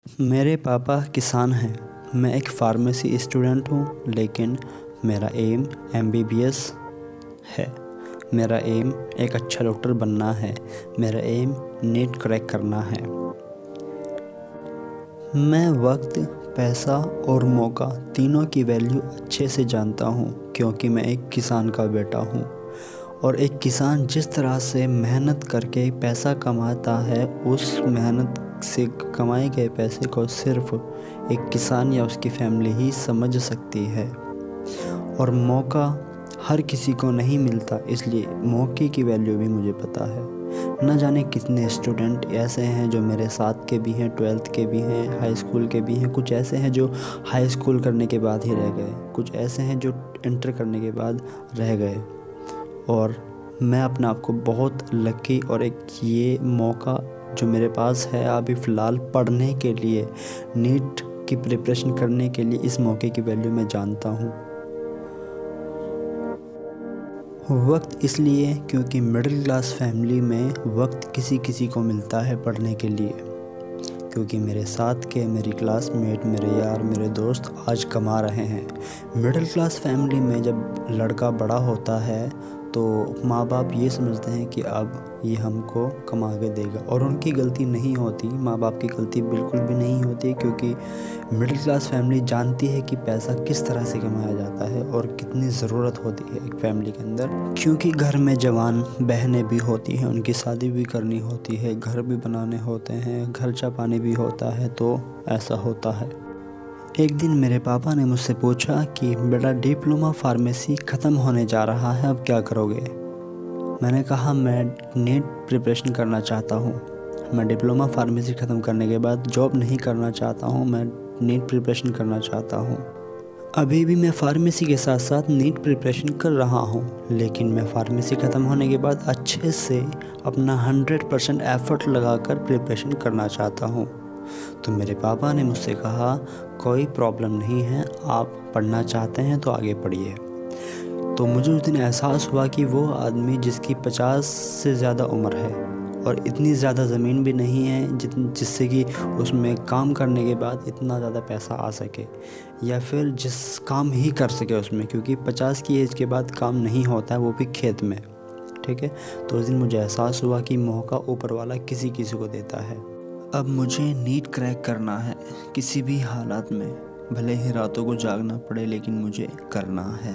मेरे पापा किसान हैं। मैं एक फार्मेसी स्टूडेंट हूँ, लेकिन मेरा एम एमबीबीएस है। मेरा एम एक अच्छा डॉक्टर बनना है। मेरा एम नीट क्रैक करना है। मैं वक्त, पैसा और मौका तीनों की वैल्यू अच्छे से जानता हूँ, क्योंकि मैं एक किसान का बेटा हूँ। और एक किसान जिस तरह से मेहनत करके पैसा कमाता है, उस मेहनत से कमाए गए पैसे को सिर्फ एक किसान या उसकी फैमिली ही समझ सकती है। और मौका हर किसी को नहीं मिलता, इसलिए मौके की वैल्यू भी मुझे पता है। न जाने कितने स्टूडेंट ऐसे हैं जो मेरे साथ के भी हैं, 12th के भी हैं, हाई स्कूल के भी हैं। कुछ ऐसे हैं जो हाई स्कूल करने के बाद ही रह गए, कुछ ऐसे हैं जो इंटर करने के बाद रह गए। और मैं अपने आप को बहुत लकी और एक ये मौका जो मेरे पास है अभी फ़िलहाल पढ़ने के लिए, नीट की प्रिपरेशन करने के लिए, इस मौके की वैल्यू मैं जानता हूँ। वक्त इसलिए क्योंकि मिडिल क्लास फैमिली में वक्त किसी किसी को मिलता है पढ़ने के लिए, क्योंकि मेरे साथ के मेरी क्लासमेट, मेरे यार, मेरे दोस्त आज कमा रहे हैं। मिडिल क्लास फैमिली में जब लड़का बड़ा होता है तो माँ बाप ये समझते हैं कि अब ये हमको कमा के देगा, और उनकी गलती नहीं होती, माँ बाप की गलती बिल्कुल भी नहीं होती, क्योंकि मिडिल क्लास फैमिली जानती है कि पैसा किस तरह से कमाया जाता है और कितनी ज़रूरत होती है एक फैमिली के अंदर। क्योंकि घर में जवान बहनें भी होती हैं, उनकी शादी भी करनी होती है, घर भी बनाने होते हैं, खर्चा पानी भी होता है, तो ऐसा होता है। एक दिन मेरे पापा ने मुझसे पूछा कि बेटा, डिप्लोमा फार्मेसी ख़त्म होने जा रहा है, अब क्या करोगे? मैंने कहा मैं नीट प्रिपरेशन करना चाहता हूँ। मैं डिप्लोमा फार्मेसी ख़त्म करने के बाद जॉब नहीं करना चाहता हूँ, मैं नीट प्रिपरेशन करना चाहता हूँ। अभी भी मैं फार्मेसी के साथ साथ नीट प्रिपरेशन कर रहा हूँ, लेकिन मैं फार्मेसी ख़त्म होने के बाद अच्छे से अपना 100% एफ़र्ट लगाकर प्रिपरेशन करना चाहता हूँ। तो मेरे पापा ने मुझसे कहा, कोई प्रॉब्लम नहीं है, आप पढ़ना चाहते हैं तो आगे पढ़िए। तो मुझे उस दिन एहसास हुआ कि वो आदमी जिसकी 50 से ज़्यादा उम्र है और इतनी ज़्यादा ज़मीन भी नहीं है जिससे कि उसमें काम करने के बाद इतना ज़्यादा पैसा आ सके, या फिर जिस काम ही कर सके उसमें, क्योंकि 50 की एज के बाद काम नहीं होता है, वो भी खेत में। ठीक है। तो उस दिन मुझे एहसास हुआ कि मौका ऊपर वाला किसी किसी को देता है। अब मुझे नीट क्रैक करना है, किसी भी हालात में, भले ही रातों को जागना पड़े, लेकिन मुझे करना है।